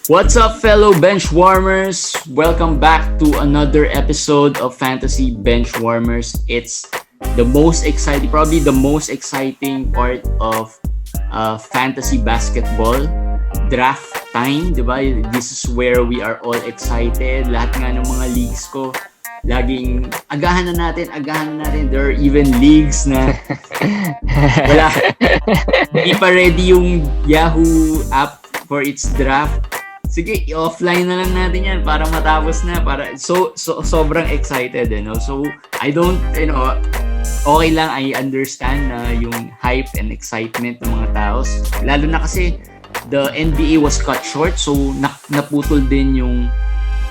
What's up, fellow Benchwarmers? Welcome back to another episode of Fantasy Benchwarmers. It's probably the most exciting part of fantasy basketball. Draft time, di ba? This is where we are all excited. Lahat nga ng mga leagues ko, laging agahan na natin. There are even leagues na wala, hindi pa ready yung Yahoo app for its draft. Sige, i-offline na lang natin yan para matapos na. Sobrang excited, So, okay lang, I understand na yung hype and excitement ng mga taos. Lalo na kasi the NBA was cut short, so naputol din yung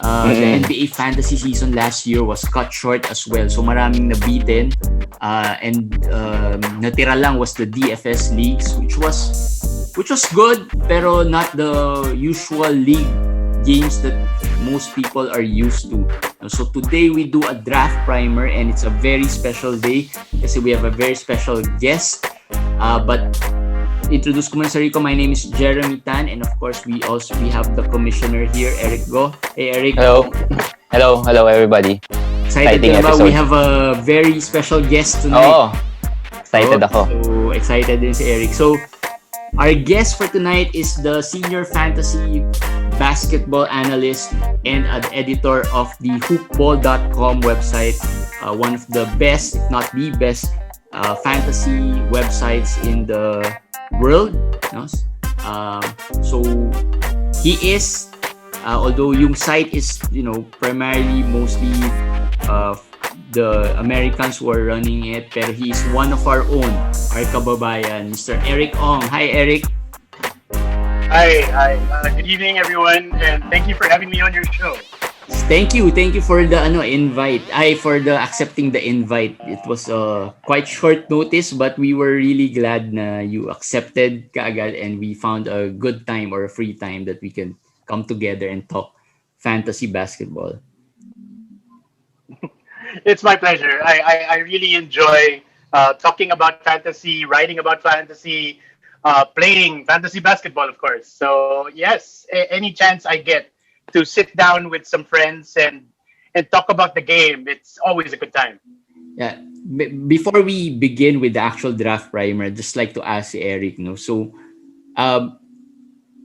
the NBA fantasy season last year was cut short as well. So maraming nabitin and natira lang was the DFS leagues which was good pero not the usual league games that most people are used to. So today we do a draft primer and it's a very special day kasi we have a very special guest. But introduce ko muna sarili ko. My name is Jeremy Tan and of course we have the commissioner here, Erik Go. Hey Erik. Hello everybody. Excited ka ba? We have a very special guest tonight. Excited ako. So excited din si Erik. So our guest for tonight is the senior fantasy basketball analyst and an editor of the hoopball.com website, one of the best, if not the best, fantasy websites in the world. So he is, although yung site is primarily mostly the Americans who are running it, pero he is one of our own, our kababayan, Mr. Erik Ong. Hi, Erik. Hi. Good evening, everyone, and thank you for having me on your show. Thank you for the invite. For the accepting the invite. It was quite short notice, but we were really glad na you accepted kaagad and we found a good time or a free time that we can come together and talk fantasy basketball. It's my pleasure. I really enjoy talking about fantasy, writing about fantasy, playing fantasy basketball, of course. So yes, any chance I get to sit down with some friends and talk about the game, it's always a good time. Yeah. Before we begin with the actual draft primer, I'd just like to ask Erik, So,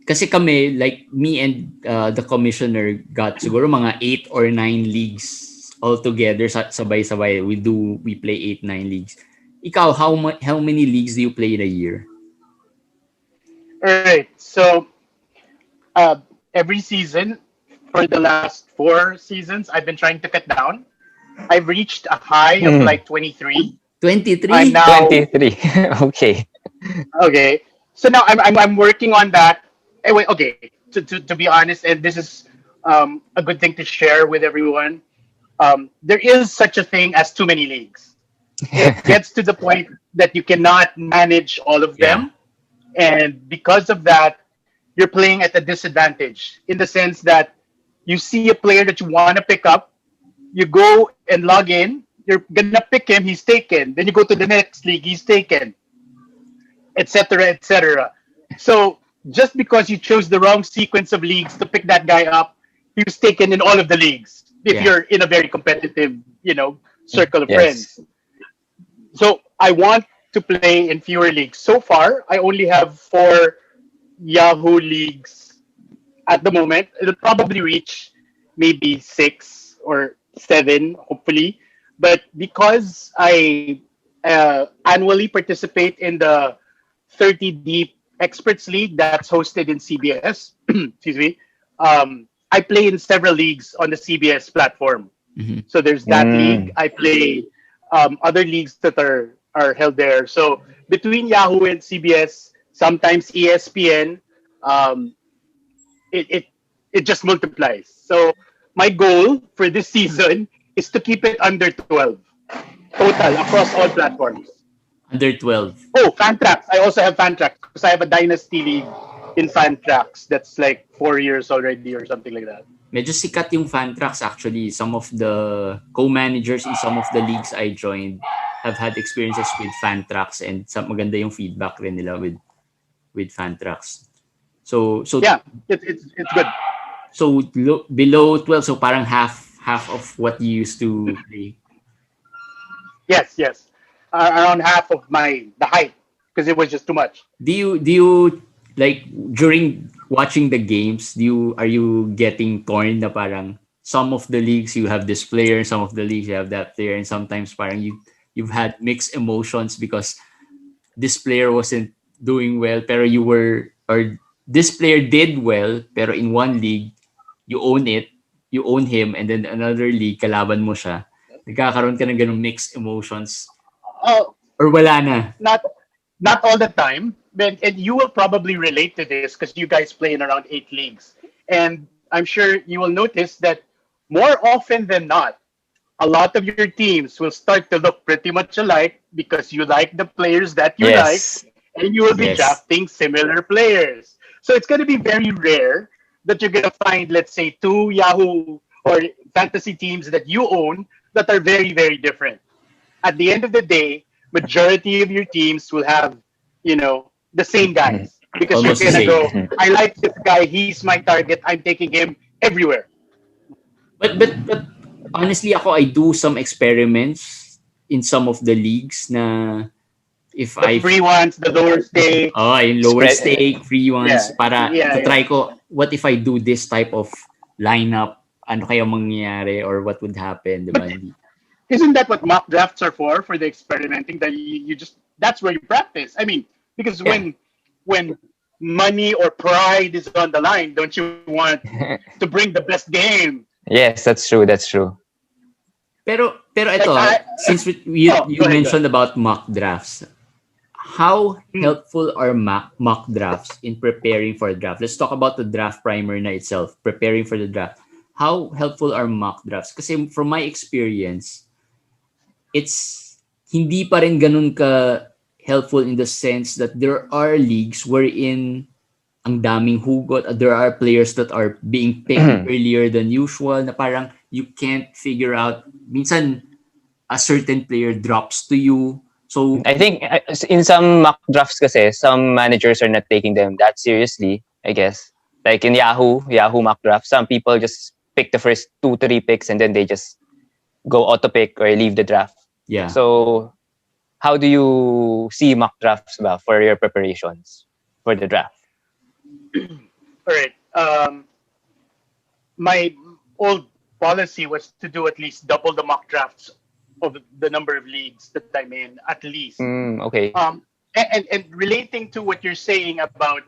kasi kami, like me and the commissioner got siguro mga 8 or 9 leagues all together, sabay-sabay. We play 8-9 leagues. Ikaw, how many leagues do you play in a year? All right. So every season for the last 4 seasons, I've been trying to cut down. I've reached a high of like 23. 23? I'm now 23. Okay. Okay. So now I'm working on that. Anyway, okay. To be honest, and this is a good thing to share with everyone. There is such a thing as too many leagues. It gets to the point that you cannot manage all of them. And because of that, you're playing at a disadvantage in the sense that you see a player that you want to pick up, you go and log in, you're going to pick him, he's taken. Then you go to the next league, he's taken, etc., etc. So just because you chose the wrong sequence of leagues to pick that guy up, he was taken in all of the leagues. If you're in a very competitive, circle of friends. So I want to play in fewer leagues. So far, I only have 4 Yahoo leagues at the moment. It'll probably reach maybe 6 or 7, hopefully. But because I annually participate in the 30 Deep Experts League that's hosted in CBS, excuse me, I play in several leagues on the CBS platform. Mm-hmm. So there's that league. I play other leagues that are held there. So between Yahoo and CBS, sometimes ESPN, it just multiplies. So my goal for this season is to keep it under 12 total across all platforms. Under 12. Oh, Fantrax. I also have Fantrax because I have a Dynasty League in Fantrax that's like 4 years already or something like that. Medyo sikat yung Fantrax actually. Some of the co-managers in some of the leagues I joined have had experiences with Fantrax and maganda yung feedback rin nila with Fantrax. So Yeah, it's good. so below 12, so parang half of what you used to play. Yes, yes. Around half of the height because it was just too much. Do you like during watching the games, are you getting torn na parang some of the leagues you have this player, some of the leagues you have that player, and sometimes parang you've had mixed emotions because this player wasn't doing well pero you were, or this player did well pero in one league you own it, you own him, and then another league kalaban mo siya. Nagkakaroon ka ng ganung mixed emotions Oh, or wala na? not not all the time, but and you will probably relate to this because you guys play in around 8 leagues, and I'm sure you will notice that more often than not, a lot of your teams will start to look pretty much alike because you like the players that you like, Yes. and you will be Yes. drafting similar players. So it's going to be very rare that you're going to find, let's say, two Yahoo or fantasy teams that you own that are very, very different. At the end of the day, majority of your teams will have, the same Mhm. guys because you're Almost the gonna same. go. I like this guy. He's my target. I'm taking him everywhere. But honestly ako I do some experiments in some of the leagues na if The I free ones, the lower stakes. yung lower Spread. stake, free ones, Yeah, para yeah, to yeah. try ko, what if I do this type of lineup? Ano kaya mangyayari or what would happen, di ba? But isn't that what mock drafts are for? For the experimenting that you just that's where you practice. I mean, because Yeah. when money or pride is on the line, don't you want to bring the best game? Yes, that's true. That's true. Pero Like ito, I since oh, you go ahead, go ahead. mentioned about mock drafts, how Hmm. helpful are mock drafts in preparing for a draft? Let's talk about the draft primer na itself, preparing for the draft. How helpful are mock drafts? Kasi from my experience, it's hindi pa rin ganun ka helpful in the sense that there are leagues wherein ang daming hugot. There are players that are being picked earlier than usual na parang you can't figure out. Minsan, a certain player drops to you. So, I think in some mock drafts kasi, some managers are not taking them that seriously, I guess. Like in Yahoo mock draft, some people just pick the first 2, 3 picks and then they just go auto pick or leave the draft. yeah. So how do you see mock drafts ba for your preparations for the draft? All right. My old policy was to do at least double the mock drafts of the number of leagues that I'm in, at least. Okay. And relating to what you're saying about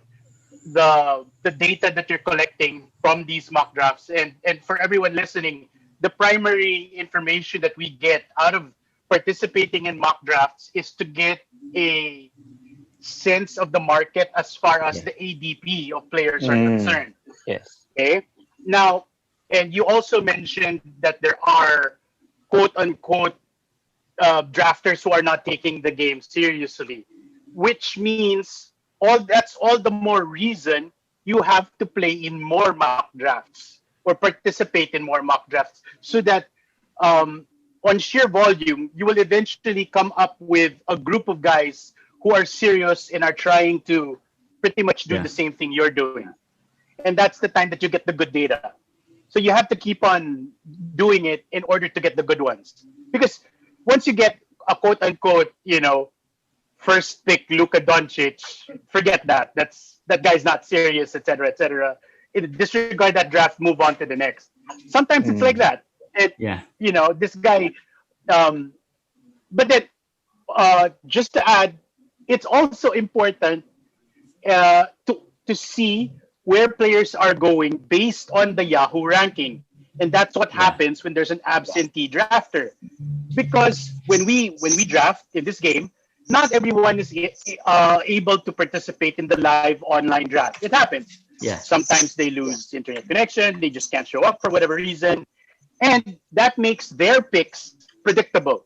the data that you're collecting from these mock drafts, and for everyone listening, the primary information that we get out of participating in mock drafts is to get a sense of the market as far as Yeah. the ADP of players are concerned. Yes. Okay. Now, and you also mentioned that there are quote unquote drafters who are not taking the game seriously, which means that's all the more reason you have to play in more mock drafts or participate in more mock drafts so that on sheer volume, you will eventually come up with a group of guys who are serious and are trying to pretty much do Yeah. the same thing you're doing. And that's the time that you get the good data. So you have to keep on doing it in order to get the good ones. Because once you get a quote unquote, first pick Luka Doncic, forget that. That guy's not serious, etc., etc. Disregard that draft, move on to the next. Sometimes it's like that. Yeah. This guy. But then, just to add, it's also important to see where players are going based on the Yahoo ranking, and that's what Yeah. happens when there's an absentee drafter. Because when we draft in this game, not everyone is able to participate in the live online draft. It happens. Yeah. Sometimes they lose internet connection, they just can't show up for whatever reason, and that makes their picks predictable,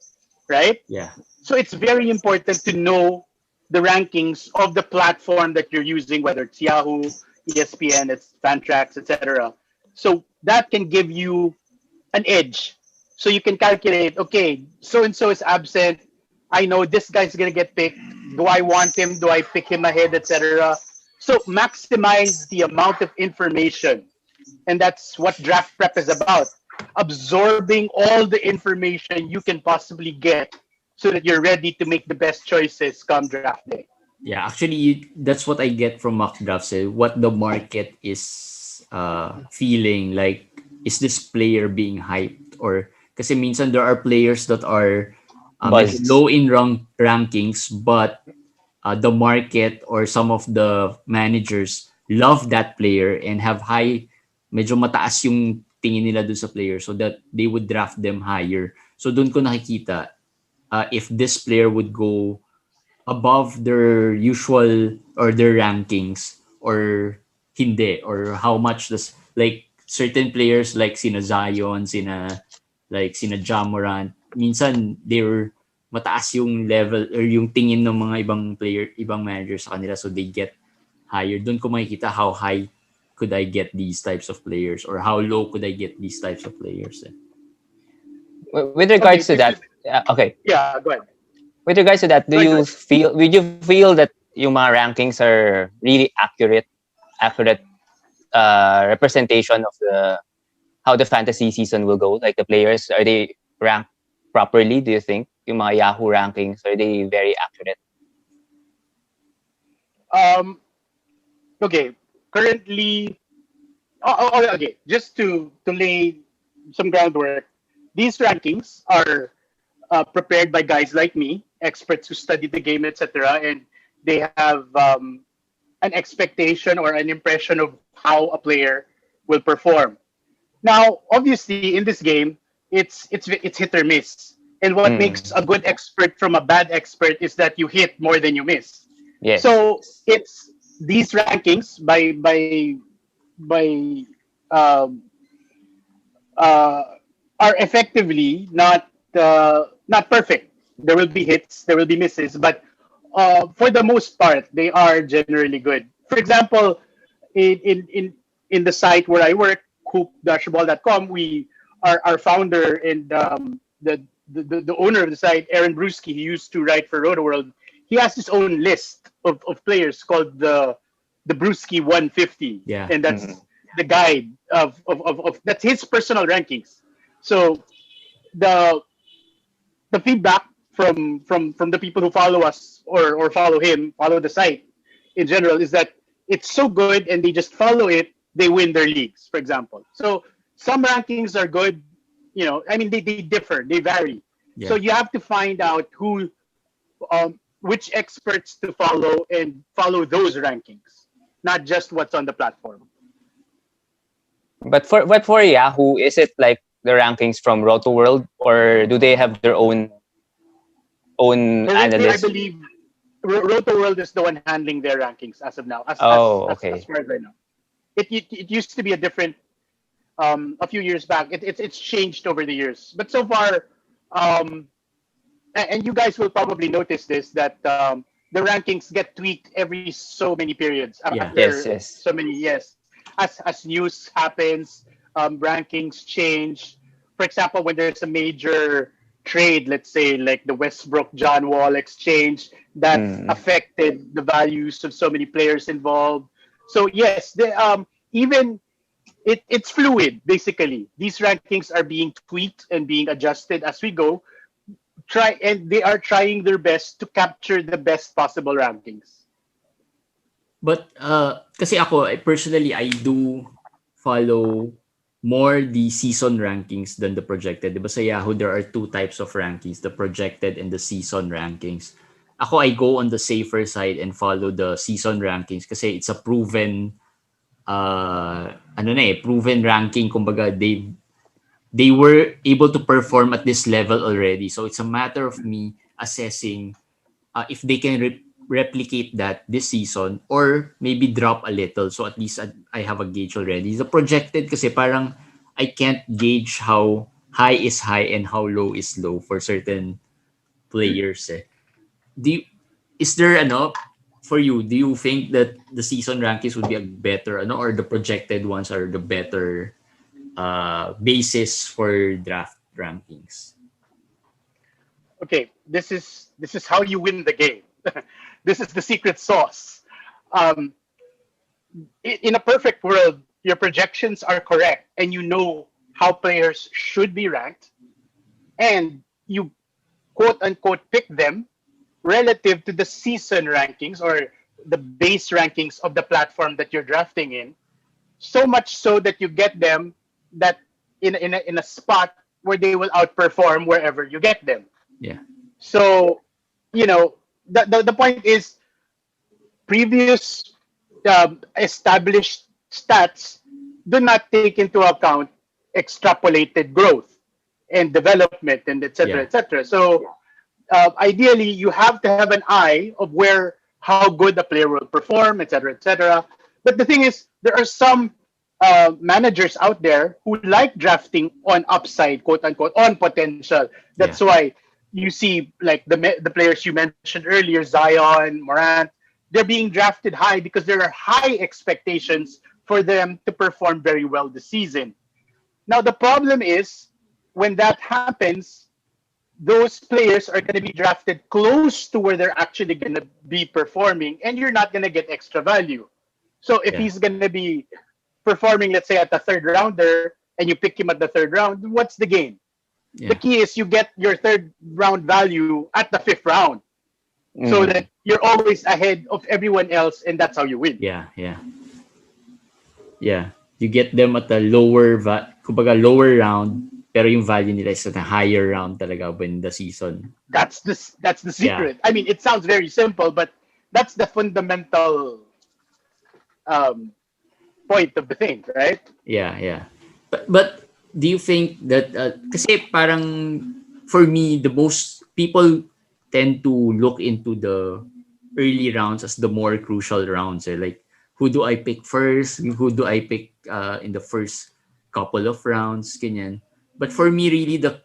right? Yeah. So it's very important to know the rankings of the platform that you're using, whether it's Yahoo, ESPN, it's Fantrax, etc. So that can give you an edge. So you can calculate, okay, so and so is absent. I know this guy's gonna get picked. Do I want him? Do I pick him ahead, etc.? So maximize the amount of information. And that's what draft prep is about. Absorbing all the information you can possibly get so that you're ready to make the best choices come draft day. Yeah, actually, that's what I get from mock drafts. What the market is feeling like. Is this player being hyped? Or kasi minsan there are players that are medyo Buzzed. low in rankings, but the market or some of the managers love that player and have medyo mataas yung tingin nila dun sa player so that they would draft them higher. So doon ko nakikita if this player would go above their usual or their rankings or hindi, or how much does like certain players like sina Zion, sina Jamorant, minsan they're mataas yung level or yung tingin ng mga ibang managers sa kanila, so they get higher. Doon ko makikita how high could I get these types of players or how low could I get these types of players. With regards to that, okay. Yeah, go ahead. With regards to that, Go ahead, go ahead. would you feel that yung mga rankings are really accurate representation of how the fantasy season will go? Like the players, are they ranked properly? Do you think yung mga Yahoo rankings, are they very accurate? Okay. Currently, okay. Just to lay some groundwork, these rankings are prepared by guys like me, experts who study the game, etc., and they have an expectation or an impression of how a player will perform. Now, obviously, in this game, it's hit or miss. And what makes a good expert from a bad expert is that you hit more than you miss. Yes. So it's these rankings by are effectively not perfect. There will be hits, there will be misses, but for the most part, they are generally good. For example, in the site where I work, hoop-ball.com, our founder and the owner of the site, Aaron Bruschi, he used to write for RotoWorld. He has his own list of players called the Bruschi 150, Yeah. and that's the guide of that's his personal rankings. So the feedback from the people who follow us or follow him, follow the site in general, is that it's so good and they just follow it, they win their leagues, for example. So some rankings are good, I mean, they differ, they vary. Yeah. So you have to find out which experts to follow and follow those rankings, not just what's on the platform. But for Yahoo, is it like the rankings from RotoWorld, or do they have their own analysts? I believe RotoWorld is the one handling their rankings as of now. As far as right now. It used to be a different a few years back. It's changed over the years. But so far, and you guys will probably notice this, that the rankings get tweaked every so many periods. Yeah. After Yes. so many, yes. As news happens, rankings change. For example, when there's a major trade, let's say like the Westbrook John Wall exchange, that affected the values of so many players involved. So yes, even it's fluid. Basically, these rankings are being tweaked and being adjusted as we go. They are trying their best to capture the best possible rankings. But kasi ako, personally, I do follow more the season rankings than the projected. Diba sa Yahoo, there are two types of rankings, the projected and the season rankings. Ako, I go on the safer side and follow the season rankings kasi it's a proven proven ranking. Kumbaga, they were able to perform at this level already. So it's a matter of me assessing if they can replicate that this season or maybe drop a little. So at least I have a gauge already. The projected kasi parang I can't gauge how high is high and how low is low for certain players. Is there for you, do you think that the season rankings would be a better or the projected ones are the better basis for draft rankings? Okay, this is how you win the game. This is the secret sauce. in a perfect world, your projections are correct and you know how players should be ranked, and you quote unquote pick them relative to the season rankings or the base rankings of the platform that you're drafting in. So much so that you get them that in a spot where they will outperform wherever you get them. Yeah. So, the point is previous established stats do not take into account extrapolated growth and development and et cetera, Yeah. et cetera. So ideally, you have to have an eye of where how good a player will perform, et cetera, et cetera. But the thing is, there are some managers out there who like drafting on upside, quote unquote, on potential. That's Yeah. why you see like the players you mentioned earlier, Zion, Morant, they're being drafted high because there are high expectations for them to perform very well this season. Now the problem is when that happens, those players are going to be drafted close to where they're actually going to be performing, and you're not going to get extra value. So if Yeah. he's going to be performing, let's say, at the third rounder, and you pick him at the third round, what's the game? The Yeah. key is you get your third round value at the fifth round so Mm. that you're always ahead of everyone else, and that's how you win. Yeah. Yeah. Yeah. You get them at a lower kumbaga lower round, pero yung value nila is at a higher round talaga when the season. That's the secret. I mean, it sounds very simple, but that's the fundamental um, point of the thing, right? Yeah, yeah. But do you think that kasi parang for me the most people tend to look into the early rounds as the more crucial rounds. Like who do I pick first? Who do I pick in the first couple of rounds? Ganyan. But for me really the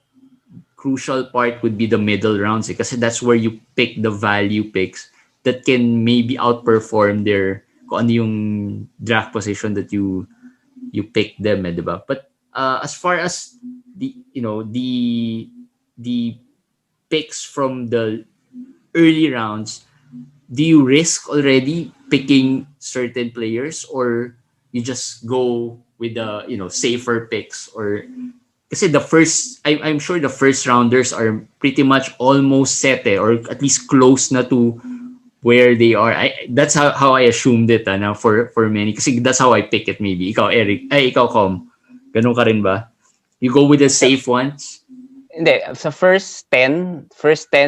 crucial part would be the middle rounds kasi that's where you pick the value picks that can maybe outperform their kung ano yung draft position that you pick them, di ba? But as far as the picks from the early rounds, do you risk already picking certain players or you just go with the safer picks? Or kasi I'm sure the first rounders are pretty much almost set or at least close na to where they are. That's how I assumed it na for many kasi that's how I pick it. Maybe ikaw Eric ikaw Com, ganun ka rin ba? You go with the safe ones? Hindi, sa first 10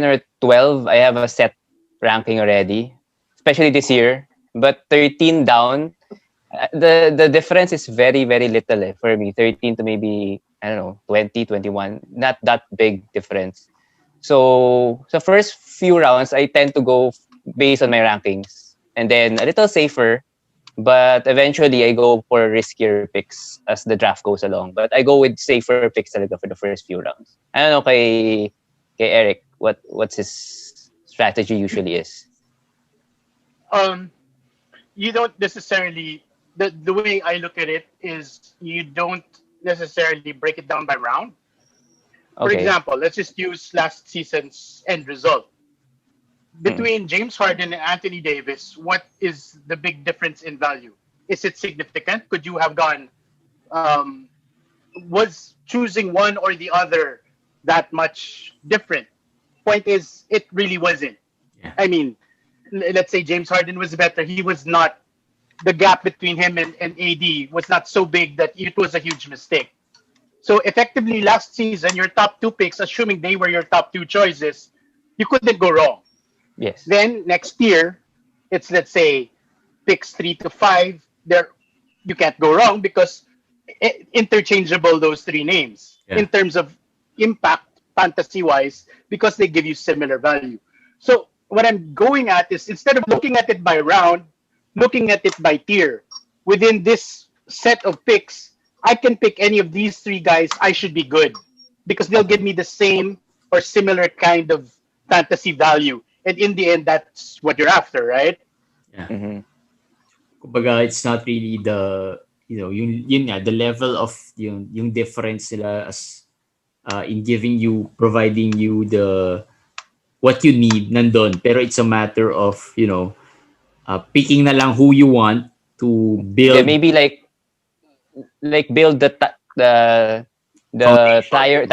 or 12, I have a set ranking already, especially this year. But 13 down, the difference is very, very little for me. 13 to maybe, I don't know, 20, 21. Not that big difference. So, sa first few rounds, I tend to go based on my rankings. And then a little safer, but eventually I go for riskier picks as the draft goes along. But I go with safer picks talaga for the first few rounds. I don't know kay Eric, what's his strategy usually is. You don't necessarily the way I look at it is you don't necessarily break it down by round. For Okay. example, let's just use last season's end result. Between James Harden and Anthony Davis, what is the big difference in value? Is it significant? Could you have gone, was choosing one or the other that much different? Point is, it really wasn't. Yeah. I mean, let's say James Harden was better. He was not, the gap between him and AD was not so big that it was a huge mistake. So effectively, last season, your top two picks, assuming they were your top two choices, you couldn't go wrong. Yes. Then next year, it's let's say picks 3 to 5. There, you can't go wrong because interchangeable those three names in terms of impact fantasy wise because they give you similar value. So what I'm going at is instead of looking at it by round, looking at it by tier. Within this set of picks, I can pick any of these three guys. I should be good because they'll give me the same or similar kind of fantasy value. And in the end, that's what you're after, right? Yeah. Mm-hmm. Kumbaga, it's not really the yun nga, the level of yung difference nila as in providing you the what you need nandun, pero it's a matter of picking na lang who you want to Yeah, build maybe like build the tires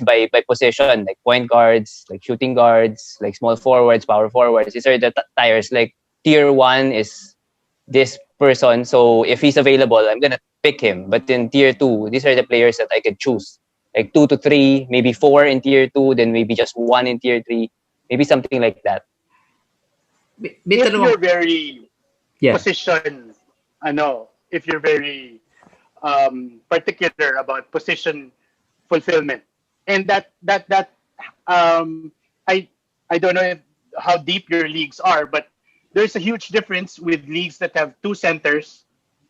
by position, like point guards, like shooting guards, like small forwards, power forwards. These are the tires. Like tier 1 is this person, so if he's available, I'm gonna pick him. But in tier 2, these are the players that I can choose. Like 2 to 3, maybe 4 in tier 2, then maybe just 1 in tier 3, maybe something like that. May If tanong, you're very yeah. position, if you're very particular about position fulfillment, and that um, I I don't know how deep your leagues are, but there's a huge difference with leagues that have two centers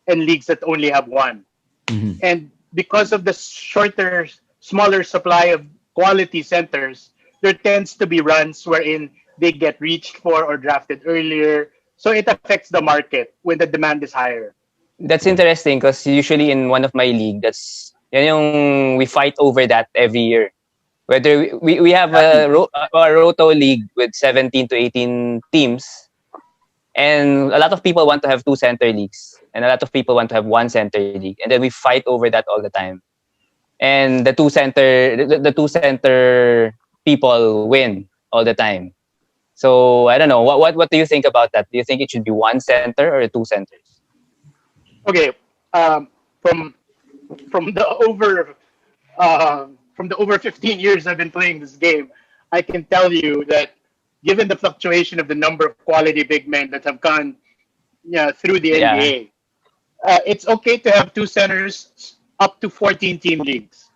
and leagues that only have one. Mhm. And because of the smaller supply of quality centers, there tends to be runs wherein they get reached for or drafted earlier. So it affects the market when the demand is higher. That's interesting because usually in one of my league, yan yung we fight over that every year. Whether we have a roto league with 17 to 18 teams, and a lot of people want to have two center leagues, and a lot of people want to have one center league, and then we fight over that all the time. And the two center people win all the time. So I don't know. What do you think about that? Do you think it should be one center or two centers? Okay, from from the over from the over 15 years I've been playing this game, I can tell you that given the fluctuation of the number of quality big men that have gone through the Yeah. NBA, it's okay to have two centers up to 14 team leagues.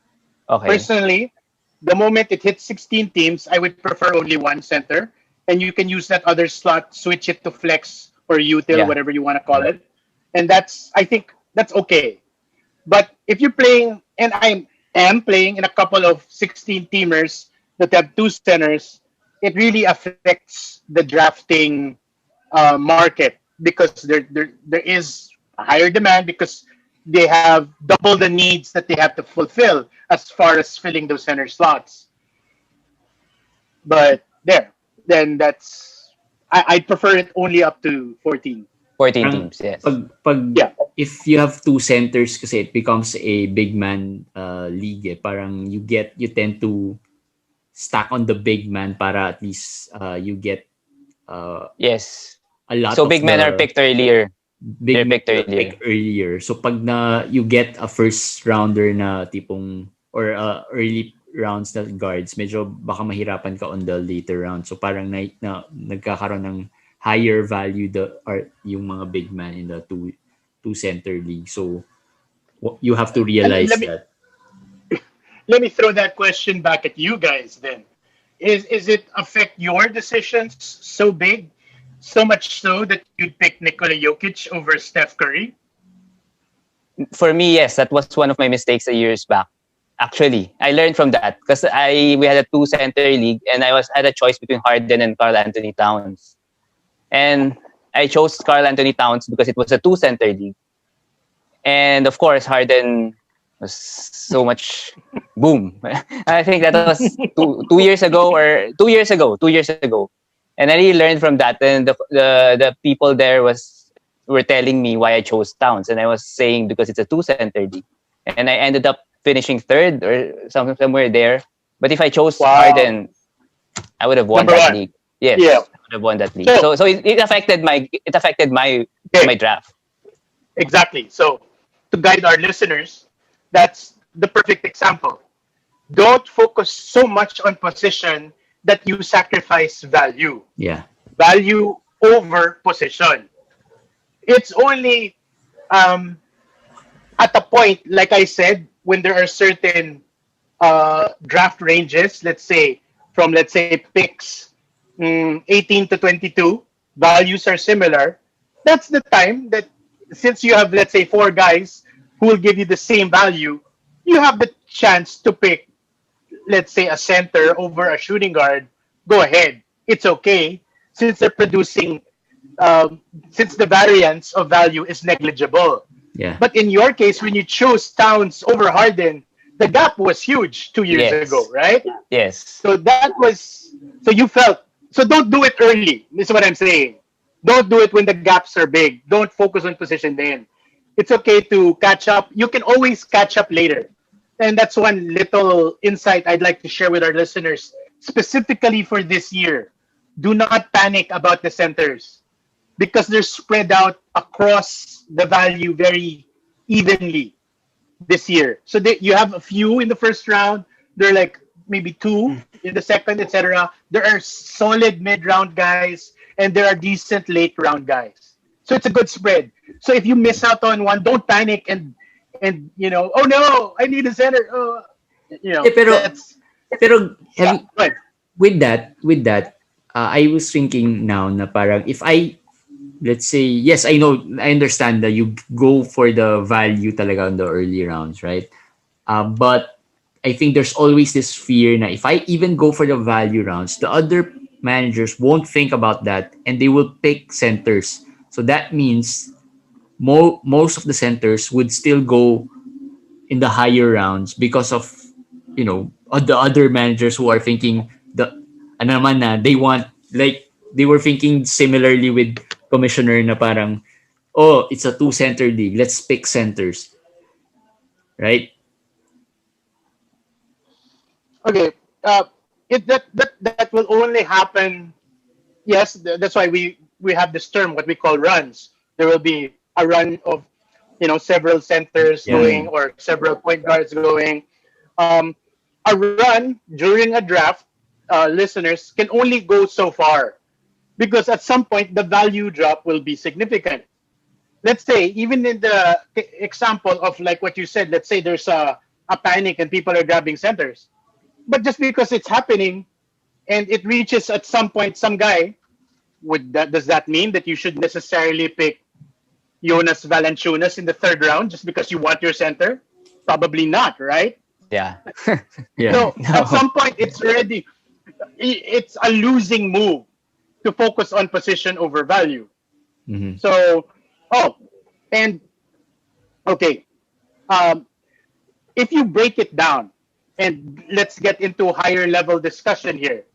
Okay. Personally, the moment it hits 16 teams, I would prefer only one center, and you can use that other slot, switch it to flex or util, Yeah. whatever you want to call it, and I think that's okay. But if you're playing, and I am playing in a couple of 16 teamers that have two centers, it really affects the drafting market because there is a higher demand because they have double the needs that they have to fulfill as far as filling those center slots. But then I'd prefer it only up to 14. 14 Parang teams, yes. Yeah. If you have two centers kasi it becomes a big man league eh. Parang you tend to stack on the big man para at least you get Yes. a lot So of big men are the picked earlier. big They're picked men earlier. pick earlier. So pag you get a first rounder na tipong or early rounds na guards, medyo baka mahirapan ka on the later round. So parang nagkakaroon ng higher value yung mga big man in the two center league. So you have to realize Let me that. let me throw that question back at you guys then. Is it affect your decisions so big, so much so that you'd pick Nikola Jokic over Steph Curry? For me, yes, that was one of my mistakes a years back. Actually, I learned from that because we had a two center league and I had a choice between Harden and Karl Anthony Towns. And I chose Karl Anthony Towns because it was a two center league. And of course, Harden was so much boom. I think that was 2 years ago or 2 years ago. 2 years ago. And I really learned from that. And the people there were telling me why I chose Towns. And I was saying because it's a two center league. And I ended up finishing third or somewhere there. But if I chose Harden, I would have won Number that one. league. Yes, Yeah. I would have won that league. So it affected my draft. Exactly. So to guide our listeners, that's the perfect example. Don't focus so much on position that you sacrifice value. Yeah. Value over position. It's only at a point, like I said, when there are certain draft ranges, let's say picks 18 to 22, values are similar. That's the time that since you have, let's say, four guys who will give you the same value, you have the chance to pick, let's say, a center over a shooting guard. Go ahead. It's okay since they're producing, since the variance of value is negligible. Yeah. But in your case, when you chose Towns over Harden, the gap was huge 2 years ago, right? Yes. So you felt, so don't do it early, is what I'm saying. Don't do it when the gaps are big. Don't focus on position then. It's okay to catch up. You can always catch up later. And that's one little insight I'd like to share with our listeners, specifically for this year. Do not panic about the centers because they're spread out across the value very evenly this year. So you have a few in the first round. There are like maybe two in the second, etc. There are solid mid-round guys, and there are decent late-round guys. So it's a good spread. So if you miss out on one, don't panic and oh no, I need a center. Oh, pero that's have, with that, I was thinking now na parang if let's say, yes, I know, I understand that you go for the value talaga in the early rounds, right? But I think there's always this fear na if I even go for the value rounds, the other managers won't think about that and they will pick centers. So that means most of the centers would still go in the higher rounds because of, the other managers who are thinking they want, like, they were thinking similarly with commissioner na parang, oh, it's a two center league, let's pick centers, right? okay. That will only happen. Yes, that's why we have this term, what we call runs. There will be a run of several centers going or several point guards going. A run during a draft, listeners, can only go so far because at some point the value drop will be significant. Let's say, even in the example of like what you said, let's say there's a panic and people are grabbing centers. But just because it's happening and it reaches at some point some guy, does that mean that you should necessarily pick Jonas Valanciunas in the third round just because you want your center? Probably not, right? Yeah. Yeah. So at some point it's a losing move to focus on position over value. Mm-hmm. So, and okay, if you break it down, and let's get into higher level discussion here.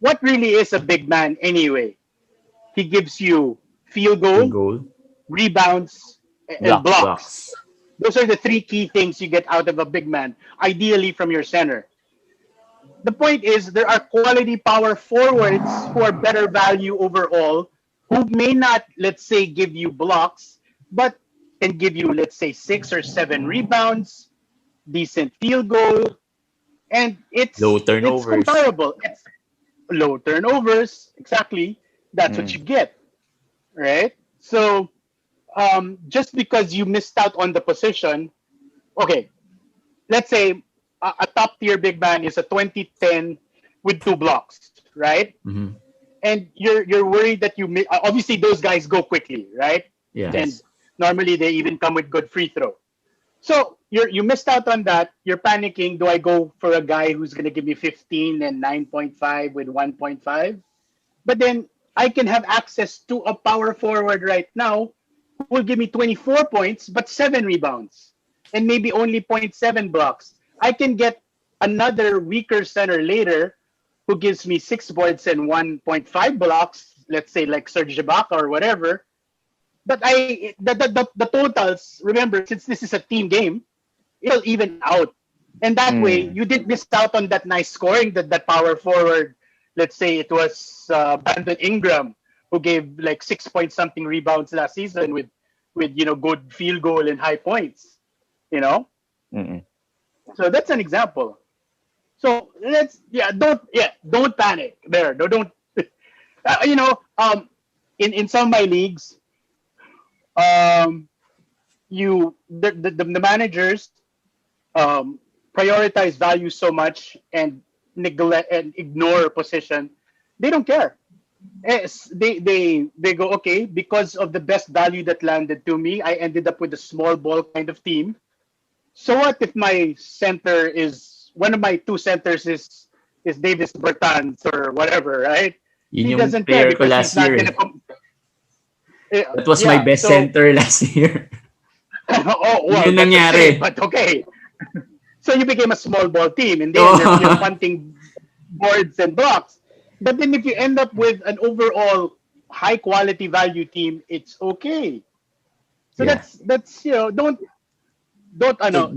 What really is a big man anyway? He gives you field goal, rebounds, and blocks. Those are the three key things you get out of a big man, ideally from your center. The point is there are quality power forwards who are better value overall, who may not, let's say, give you blocks, but can give you, let's say, 6 or 7 rebounds, decent field goal, and it's low turnovers. It's comparable. It's low turnovers, exactly. That's what you get, right? So just because you missed out on the position, okay, let's say a top tier big man is a 2010 with 2 blocks, right? Mm-hmm. And you're worried that obviously those guys go quickly, right? Yeah. And normally they even come with good free throw. So you missed out on that. You're panicking. Do I go for a guy who's going to give me 15 and 9.5 with 1.5? But then I can have access to a power forward right now who will give me 24 points but 7 rebounds and maybe only 0.7 blocks. I can get another weaker center later who gives me 6 boards and 1.5 blocks, let's say like Serge Ibaka or whatever. But the totals, remember, since this is a team game, it'll even out. And that way, you didn't miss out on that nice scoring that power forward. Let's say it was Brandon Ingram, who gave like 6 point something rebounds last season with good field goal and high points. So that's an example. So don't panic there. No, don't. In some of my leagues, the managers prioritize value so much and neglect and ignore position. They don't care. They go, okay, because of the best value that landed to me, I ended up with a small ball kind of team. So what if my center is one of my 2 centers is Davis Bertans or whatever, right? Yun He yung doesn't care player ko because last year. That was my best center last year. Yun nangyari. But okay. So you became a small ball team and then you're punting boards and blocks. But then if you end up with an overall high quality value team, it's okay. So Yeah. that's So don't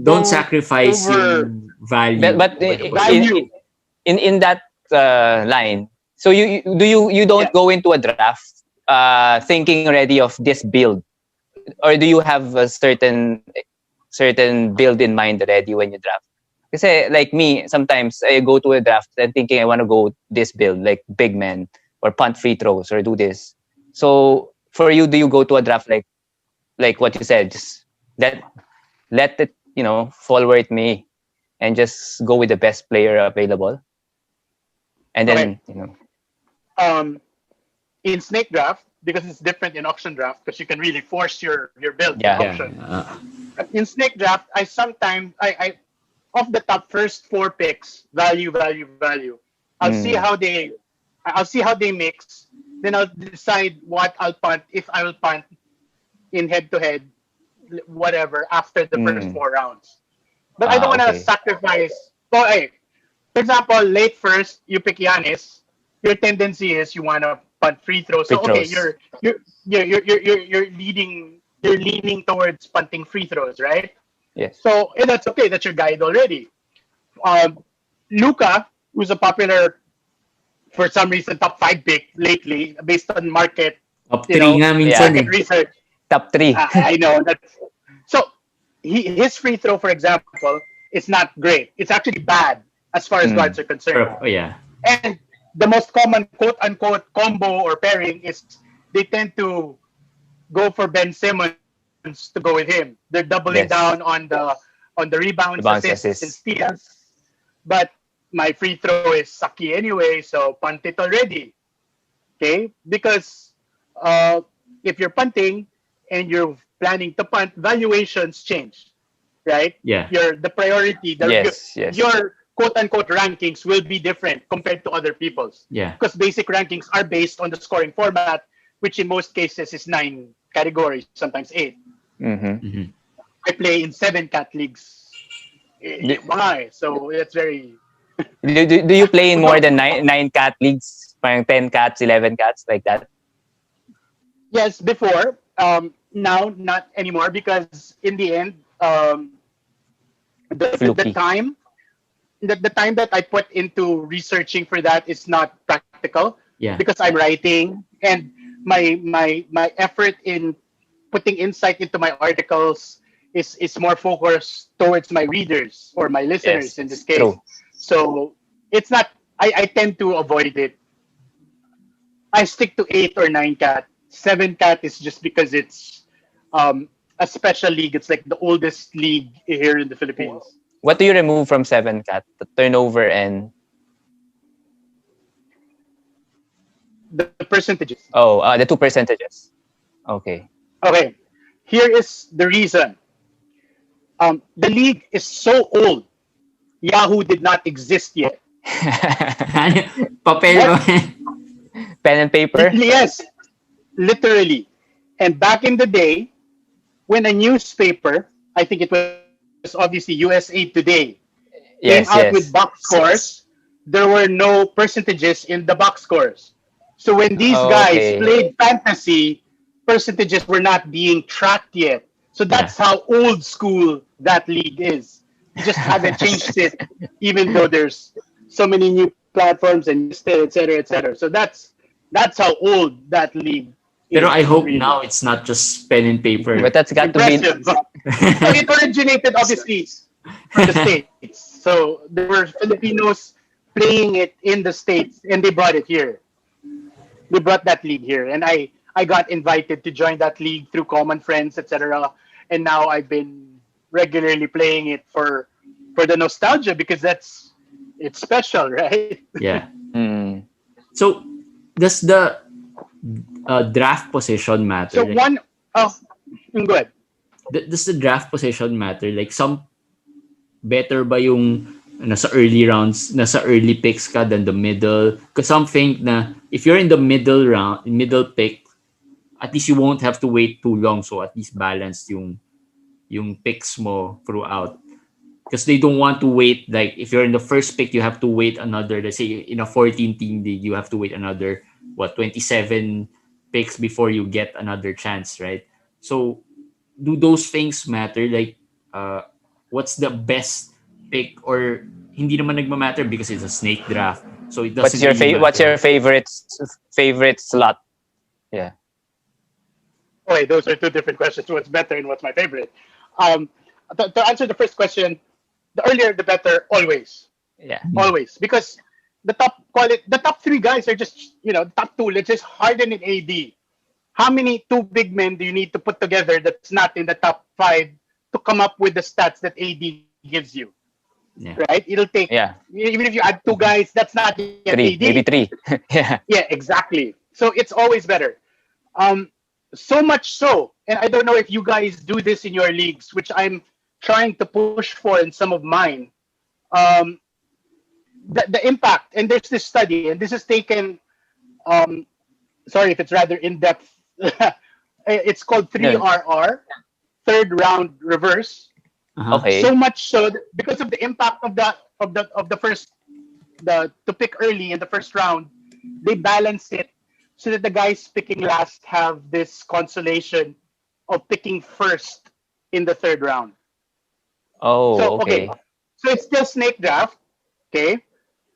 don't sacrifice over yung value But over the position. value. in that line, so you don't Yeah. go into a draft thinking already of this build, or do you have a certain build in mind already when you draft? Because like me, sometimes I go to a draft and thinking I want to go this build, like big man or punt free throws or do this. So for you, do you go to a draft like what you said, just let it fall where it may, and just go with the best player available, and Okay. then Um, in snake draft, because it's different in auction draft, because you can really force your build in Yeah. Yeah. auction. In snake draft, I sometimes I of the top first four picks, value. I'll see Mm. how they mix. Then I'll decide what I'll punt, if I will punt in head to head, whatever, after the first Mm. 4 rounds. But I don't want to Okay. sacrifice. So, hey, for example, late first, you pick Giannis. Your tendency is you want to punt free throws. Free So okay, throws. you're leaning towards punting free throws, right? Yes. So that's okay. That's your guide already. Um, Luca, who's a popular, for some reason, top 5 pick lately, based on market, Top you 3 know, nga minsan Yeah. market eh. research. Top 3. I know that's so. His free throw, for example, is not great. It's actually bad as far as Mm. guards are concerned. Oh yeah. And the most common quote unquote combo or pairing is they tend to go for Ben Simmons to go with him. They're doubling Yes. down on the rebounds, Bounce assists, and assist. steals. But my free throw is sucky anyway, so punt it already. Okay, because if you're punting and you're planning to punt, valuations change, right? Yeah. The priority, Yes. your quote unquote rankings will be different compared to other people's, Yeah. because basic rankings are based on the scoring format, which in most cases is 9 categories, sometimes 8. Mm-hmm. Mm-hmm. I play in 7 cat leagues. Do, Why? So it's very do you play in more than nine cat leagues? Parang 10 cats, 11 cats, like that? yes before. Now not anymore, because in the end, the Fluky. time the time that I put into researching for that is not practical, Yeah. because I'm writing, and my effort in putting insight into my articles is more focused towards my readers or my listeners in this Yes. case. True. So it's not. I tend to avoid it. I stick to 8 or 9 cat. 7 cat is just because it's a special league. It's like the oldest league here in the Philippines. What do you remove from 7 cat? The turnover and The percentages. the 2 percentages. Okay. Okay, here is the reason. The league is so old. Yahoo did not exist yet. Papel What? ba? Pen and paper? Yes, literally. And back in the day, when a newspaper, I think it was obviously USA Today, came out Yes, with yes. box scores, there were no percentages in the box scores. So when these guys Okay. played fantasy, percentages were not being tracked yet. So that's how old school that league is. You just haven't changed it, even though there's so many new platforms and still, et cetera, et cetera. So that's how old that league Pero I is. hope Really now it's not just pen and paper. But that's got to be impressive. So it originated obviously from the States. So there were Filipinos playing it in the States, and they brought it here. They brought that league here, and I got invited to join that league through common friends, etc. And now I've been regularly playing it for the nostalgia, because it's special, right? Yeah. Mm. So does the draft position matter? So Like, one, oh, go ahead. does the draft position matter? Like some better ba yung nasa early rounds, nasa early picks ka than the middle? Because some think na if you're in the middle pick, at least you won't have to wait too long. So at least balanced yung picks mo throughout. Because they don't want to wait. Like if you're in the first pick, you have to wait another. Let's say in a 14-team league, you have to wait another 27 picks before you get another chance, right? So do those things matter? Like, what's the best pick, or hindi naman nagmamatter because it's a snake draft, so it doesn't really What's your matter. favorite slot? Yeah. Okay, those are two different questions. What's better and what's my favorite? Um, to answer the first question, the earlier the better, always, Yeah. always, because the top three guys are just the top two. Let's just Harden and AD. How many two big men do you need to put together that's not in the top five to come up with the stats that AD gives you? Yeah. Right? It'll take even if you add two guys, that's not yet Three, AD. maybe three. Yeah. Yeah, exactly. So it's always better. So much so, and I don't know if you guys do this in your leagues, which I'm trying to push for in some of mine. Um, the impact, and there's this study, and this is taken. Um, sorry if it's rather in depth. It's called No. 3RR, third round reverse. Uh-huh. Okay. So much so that because of the impact of the first to pick early in the first round, they balance it so that the guys picking last have this consolation of picking first in the third round. Oh, So okay. so it's still snake draft. Okay,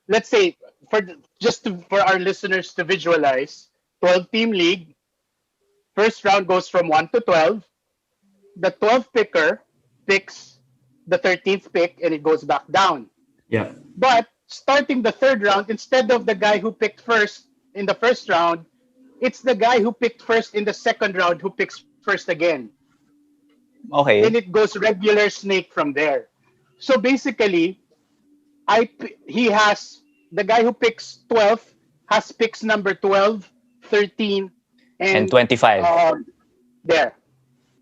let's say for our listeners to visualize, 12-team league. First round goes from 1 to 12. The 12th picker picks the 13th pick, and it goes back down. Yeah. But starting the third round, instead of the guy who picked first in the first round, it's the guy who picked first in the second round who picks first again. Okay. And it goes regular snake from there. So basically, he has the guy who picks 12 has picks number 12, 13, And and 25. there.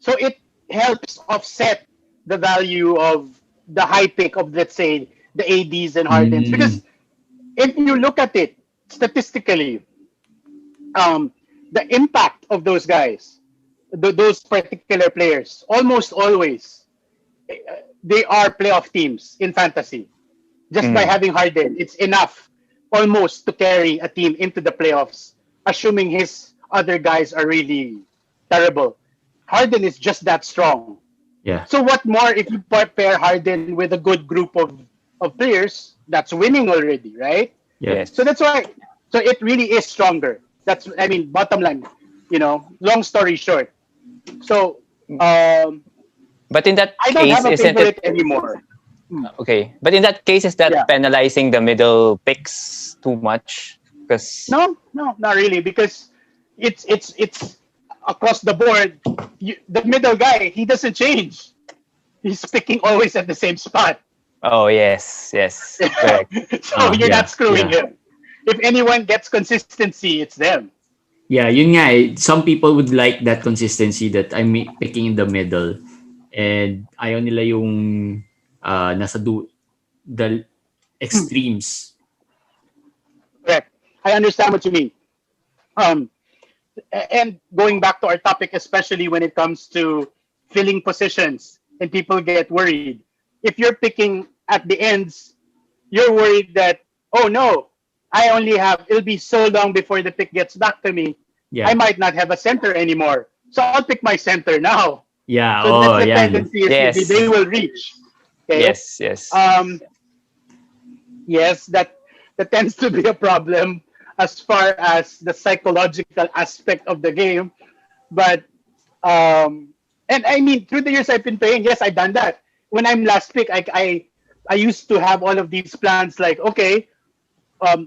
So it helps offset the value of the high pick of, let's say, the ADs and Hardens. Mm. Because if you look at it statistically, the impact of those guys, those particular players, almost always, they are playoff teams in fantasy. Just by having Harden, it's enough almost to carry a team into the playoffs, assuming his other guys are really terrible. Harden is just that strong. Yeah. So what more if you pair Harden with a good group of players that's winning already, right? Yeah. Yes. So that's why. So it really is stronger. Bottom line. Long story short. So But in that I don't case, have a isn't favorite it anymore. okay? But in that case, is that Yeah. penalizing the middle picks too much? Because No, not really, because it's across the board. The middle guy, he doesn't change. He's picking always at the same spot. oh yes, correct. So you're yeah, not screwing yeah. him. If anyone gets consistency, it's them. Yeah, yun nga eh. Some people would like that consistency that I'm picking in the middle. And ayaw nila yung the extremes. Correct. I understand what you mean. Um, and going back to our topic, especially when it comes to filling positions, and people get worried. If you're picking at the ends, you're worried that, oh no, it'll be so long before the pick gets back to me. Yeah. I might not have a center anymore. So I'll pick my center now. Yeah, So that's the yeah. tendency is Yes. they will reach. Okay? Yes. Yes, that tends to be a problem as far as the psychological aspect of the game. But and I mean, through the years I've been playing, yes, I've done that. When I'm last pick, I used to have all of these plans like, okay,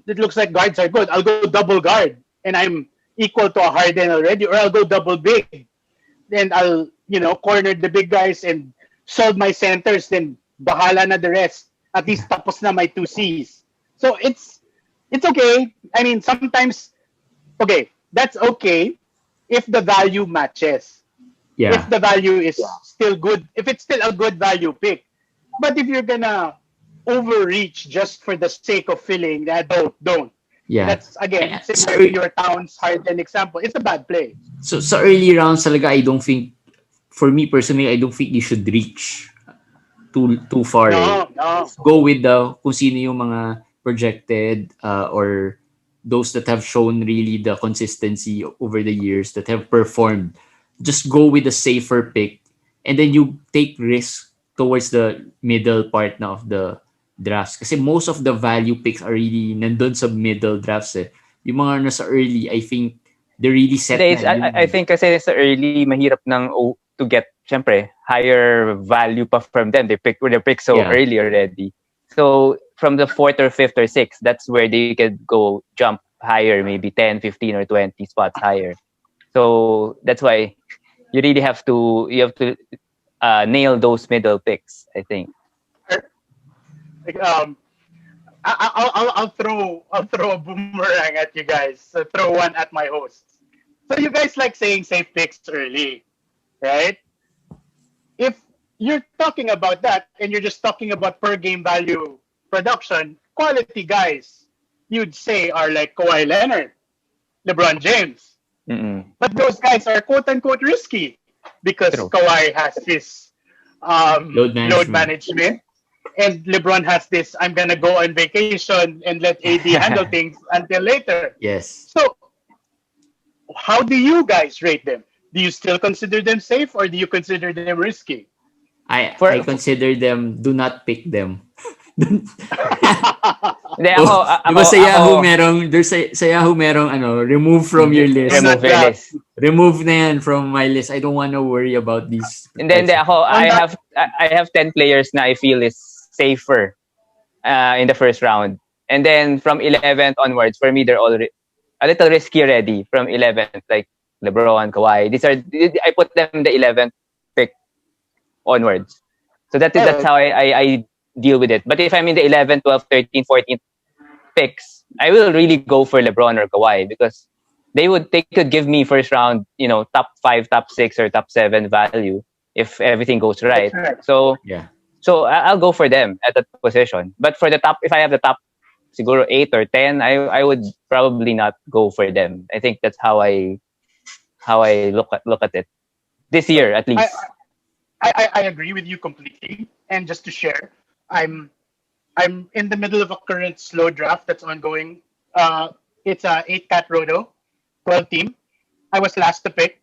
it looks like guards are good. I'll go double guard, and I'm equal to a Harden already, or I'll go double big. Then I'll, corner the big guys and solve my centers. Then bahala na the rest. At least tapos na my 2Cs. So it's okay. I mean, sometimes, okay, that's okay if the value matches. Yeah. If the value is still good, if it's still a good value pick. But if you're gonna overreach just for the sake of filling, that don't. Yeah. That's again similar to your Towns Harden example. It's a bad play. So sa early rounds talaga, I don't think, for me personally, I don't think you should reach too far. No. Go with kung sino yung mga projected or those that have shown really the consistency over the years that have performed, just go with the safer pick, and then you take risk towards the middle part na of the drafts. Kasi most of the value picks are really nandun sa middle drafts eh. Yung mga nasa early, I think they're really set na. I think kasi sa early, mahirap to get, syempre, higher value pa from them. They pick so early already. So from the 4th or 5th or 6th, that's where they could go jump higher, maybe 10, 15 or 20 spots higher. So that's why you really have to nail those middle picks, I think. Like, I'll throw a boomerang at you guys. So throw one at my hosts. So you guys like saying safe picks early, right? If you're talking about that and you're just talking about per game value production, quality guys you'd say are like Kawhi Leonard, LeBron James. Mm-mm. But those guys are quote unquote risky because True. Kawhi has this load management. And LeBron has this, I'm going to go on vacation and let AD handle things until later. Yes. So, how do you guys rate them? Do you still consider them safe or do you consider them risky? I consider them, do not pick them. Hindi, diba sa Yahoo merong, sa Yahoo merong remove from your list. Remove your list. Remove na yan from my list. I don't want to worry about these. And then I have 10 players na I feel is safer in the first round. And then from 11th onwards, for me, they're already a little risky already from 11th, like LeBron, Kawhi. I put them the 11th pick onwards. So that's how I deal with it. But if I'm in the 11th, 12th, 13th, 14th picks, I will really go for LeBron or Kawhi because they could give me first round, top 5, top 6, or top 7 value if everything goes right. So yeah. So I'll go for them at that position. But for the top, if I have the top, siguro 8 or 10, I would probably not go for them. I think that's how I look at it this year at least. I agree with you completely. And just to share, I'm in the middle of a current slow draft that's ongoing. It's a 8-cat roto, 12 team. I was last to pick.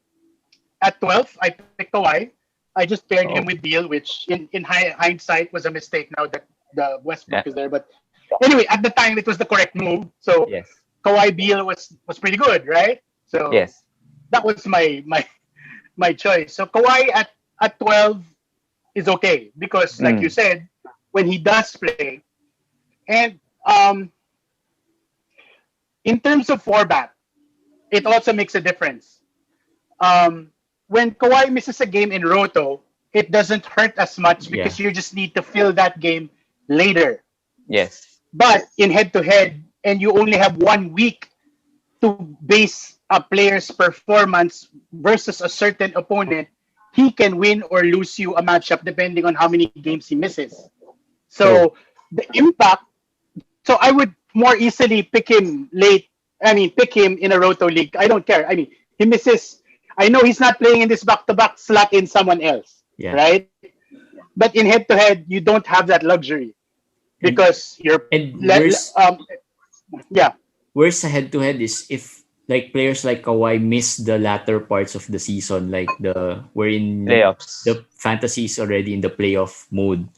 At 12, I picked Kawhi. I just paired him with Beal, which in hindsight was a mistake now that the Westbrook is there. But anyway, at the time, it was the correct move. So yes. Kawhi Beal was pretty good, right? So yes, that was my choice. So Kawhi at 12 is okay because, like you said, when he does play, and in terms of format, it also makes a difference. When Kawhi misses a game in Roto, it doesn't hurt as much because you just need to fill that game later. Yes. But in head-to-head, and you only have 1 week to base a player's performance versus a certain opponent, he can win or lose you a matchup depending on how many games he misses. So the impact, so I would more easily pick him late. I mean, pick him in a Roto league. I don't care. I mean, he misses. I know he's not playing in this back-to-back, slot in someone else, right? But in head-to-head, you don't have that luxury because Worse head-to-head is if like players like Kawhi miss the latter parts of the season, like we're in playoffs. The fantasy is already in the playoff mode,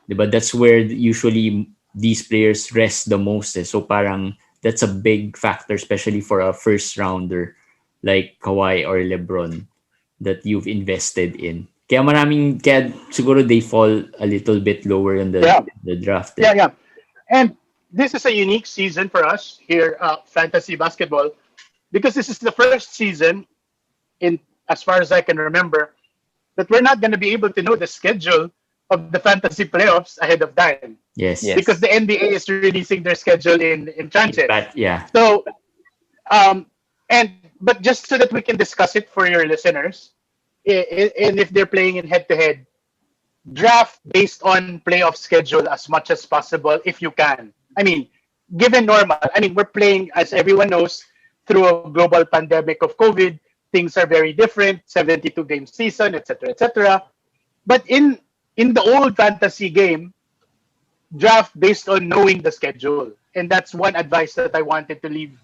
but that's where usually these players rest the most. So parang that's a big factor, especially for a first rounder like Kawhi or LeBron that you've invested in. Kaya siguro they fall a little bit lower in the draft. Yeah. And this is a unique season for us here at Fantasy Basketball because this is the first season, in as far as I can remember, that we're not going to be able to know the schedule of the fantasy playoffs ahead of time. Yes. Because the NBA is releasing their schedule in tranches. So, but just so that we can discuss it for your listeners, and if they're playing in head-to-head, draft based on playoff schedule as much as possible if you can. I mean, given normal, we're playing, as everyone knows, through a global pandemic of COVID. Things are very different, 72-game season, etc., etc. But in the old fantasy game, draft based on knowing the schedule. And that's one advice that I wanted to leave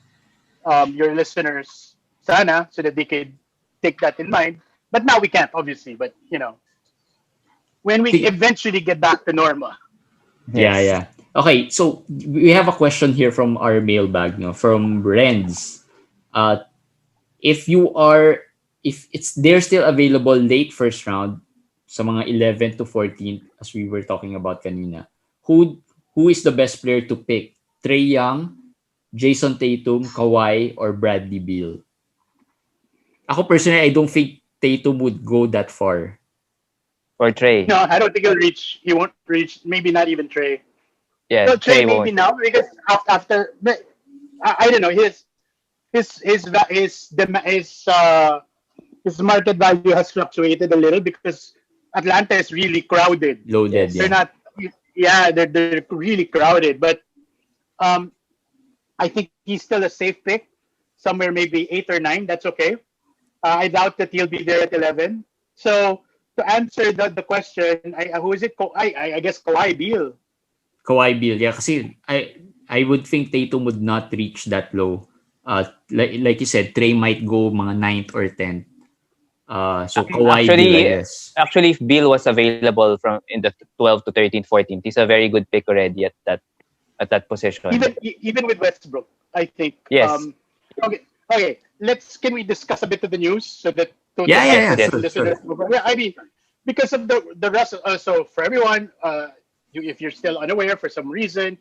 your listeners, sana, so that they could take that in mind. But now we can't, obviously. But when we Sig- eventually get back to normal. Yeah, Yes. yeah. Okay, so we have a question here from our mailbag, no, from Renz. Uh, if you are, if it's they're still available late first round, sa mga 11 to 14, as we were talking about kanina, who is the best player to pick? Trey Young, Jason Tatum, Kawhi, or Bradley Beal? Ako personally, I don't think Tatum would go that far. For Trey. No, I don't think he'll reach. He won't reach. Maybe not even Trey. Yeah, No, Trey Trey maybe won't. now because after. But I don't know. His market value has fluctuated a little because Atlanta is really crowded. Loaded, Yes. They're yeah. not. Yeah, they're really crowded. But um, I think he's still a safe pick, somewhere maybe 8 or 9. That's okay. I doubt that he'll be there at 11. So to answer the question, who is it? I guess Kawhi Beal. Kawhi Beal, yeah, kasi I would think Tatum would not reach that low. Like you said, Trey might go mga ninth or 10th. So Kawhi Beal, I Actually, guess. actually, if Bill was available from in the 12 to 13, 14, he's a very good pick already at that position. Even with Westbrook, I think. Yes. Okay. Can we discuss a bit of the news so that Yeah, yeah, Yes, yeah, yes. sure, listeners? sure. Yeah, I mean, because of the Russell. So for everyone, if you're still unaware for some reason,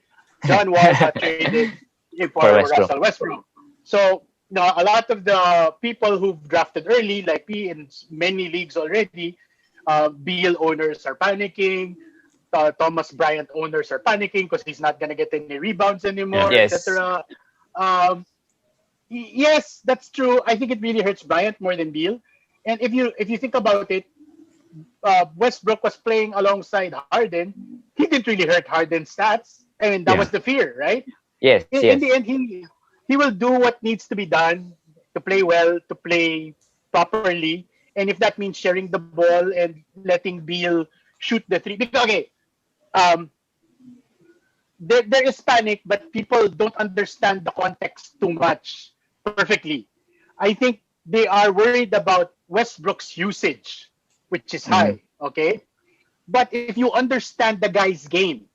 John Wall got traded For for Westbrook. Russell Westbrook. So now a lot of the people who've drafted early, like me in many leagues already, Beal owners are panicking. Thomas Bryant owners are panicking because he's not gonna get any rebounds Yeah. anymore, Yes. etc. Um, yes, that's true. I think it really hurts Bryant more than Beal. And if you think about it, Westbrook was playing alongside Harden. He didn't really hurt Harden's stats. I mean, that Yeah. was the fear, right? Yes, In yes. the end, he will do what needs to be done to play well, to play properly, and if that means sharing the ball and letting Beal shoot the three. Because okay, um, there is panic, but people don't understand the context too much perfectly. I think they are worried about Westbrook's usage, which is Mhm. high. Okay, but if you understand the guy's game,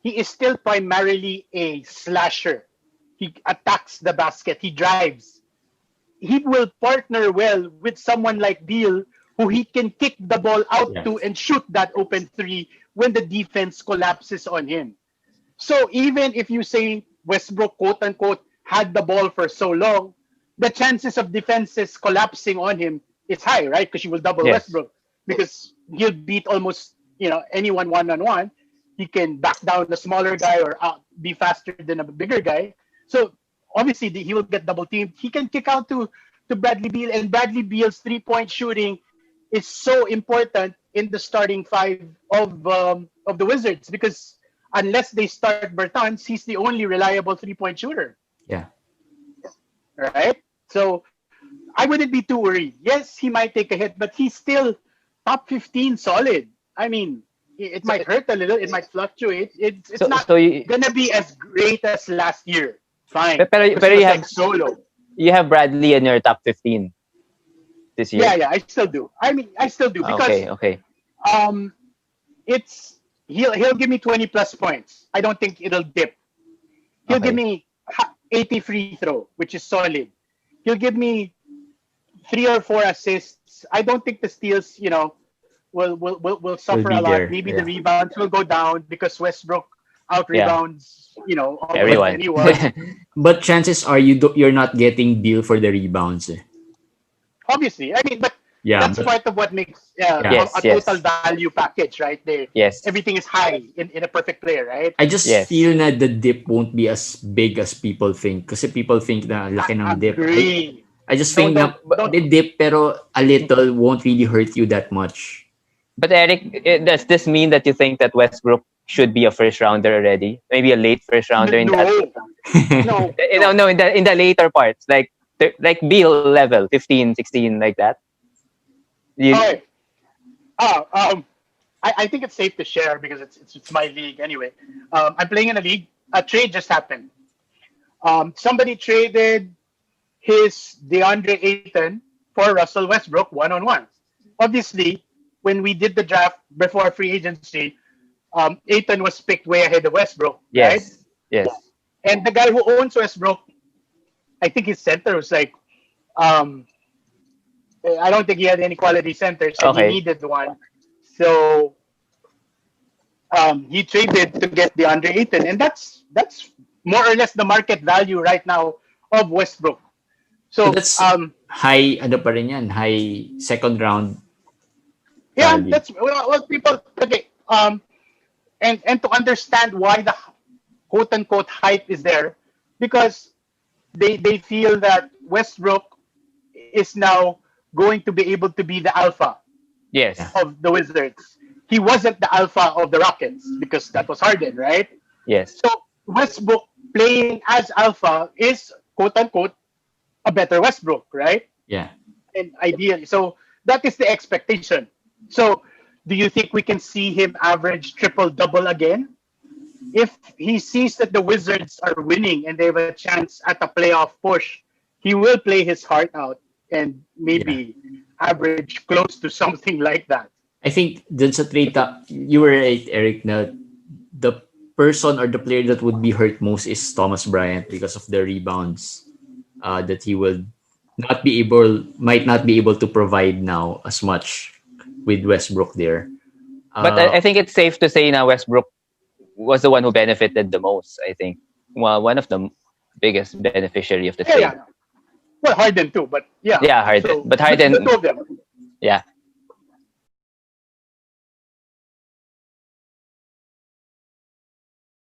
he is still primarily a slasher. He attacks the basket. He drives. He will partner well with someone like Beal, who he can kick the ball out Yeah. to and shoot that open three when the defense collapses on him. So even if you say Westbrook, quote unquote, had the ball for so long, the chances of defenses collapsing on him is high, right? Because you will double Yes. Westbrook because he'll beat almost anyone one on one. He can back down the smaller guy or be faster than a bigger guy. So obviously he will get double teamed. He can kick out to Bradley Beal, and Bradley Beal's 3-point shooting is so important in the starting five of the Wizards because unless they start Bertans, he's the only reliable 3-point shooter, Yeah. right? So I wouldn't be too worried. Yes, he might take a hit, but he's still top 15 solid. I mean, it might hurt a little, it might fluctuate. It's So not so you, gonna be as great as last year. Fine, pero, because pero he was you have like solo. you have Bradley in your top 15 this year. Yeah, I still do. I mean, I still do because Okay, okay. um, it's he'll give me 20 plus points. I don't think it'll dip. He'll give Okay. me 80 free throw, which is solid. He'll give me 3 or 4 assists. I don't think the steals, will suffer be a lot. there, Maybe yeah. the rebounds will go down because Westbrook out Yeah. rebounds, almost Everyone. anyone. But chances are you're not getting Beal for the rebounds. Eh. Obviously, I mean, but Yeah, that's but part of what makes Yes, a yes. total value package, right? There, Yes. everything is high in a perfect player, right? I just Yes. feel na the dip won't be as big as people think. Kasi people think na laki ng dip. Agree. I just think na Don't. the dip pero a little won't really hurt you that much. But Eric, does this mean that you think that Westbrook should be a first rounder already? Maybe a late first rounder in that. No. No, in the later parts, like Beal level 15, 16, like that. You, Okay. I think it's safe to share because it's my league anyway. I'm playing in a league. A trade just happened. Somebody traded his DeAndre Ayton for Russell Westbrook one-on-one. Obviously, when we did the draft before free agency, Ayton was picked way ahead of Westbrook, right? Yes. Yes. And the guy who owns Westbrook, I think his center was like, um, I don't think he had any quality centers, and he Okay. needed one. So he traded to get DeAndre Ayton, and that's more or less the market value right now of Westbrook. So So that's high, ano pa rin yan, high second round yeah, value. that's well people okay. And to understand why the quote unquote hype is there, because they feel that Westbrook is now going to be able to be the alpha Yes. of the Wizards. He wasn't the alpha of the Rockets because that was Harden, right? Yes. So Westbrook playing as alpha is quote unquote a better Westbrook, right? Yeah. And ideally, so that is the expectation. So do you think we can see him average triple double again? If he sees that the Wizards are winning and they have a chance at a playoff push, he will play his heart out and maybe average close to something like that. I think dun sa trade talk, you were right, Eric, na the person or the player that would be hurt most is Thomas Bryant because of the rebounds that he will might not be able to provide now as much with Westbrook there. But I think it's safe to say now Westbrook was the one who benefited the most. I think one of the biggest beneficiary of the Yeah, trade. yeah. Well, Harden too, but yeah. Yeah, Harden. But Harden- the two of them. Yeah,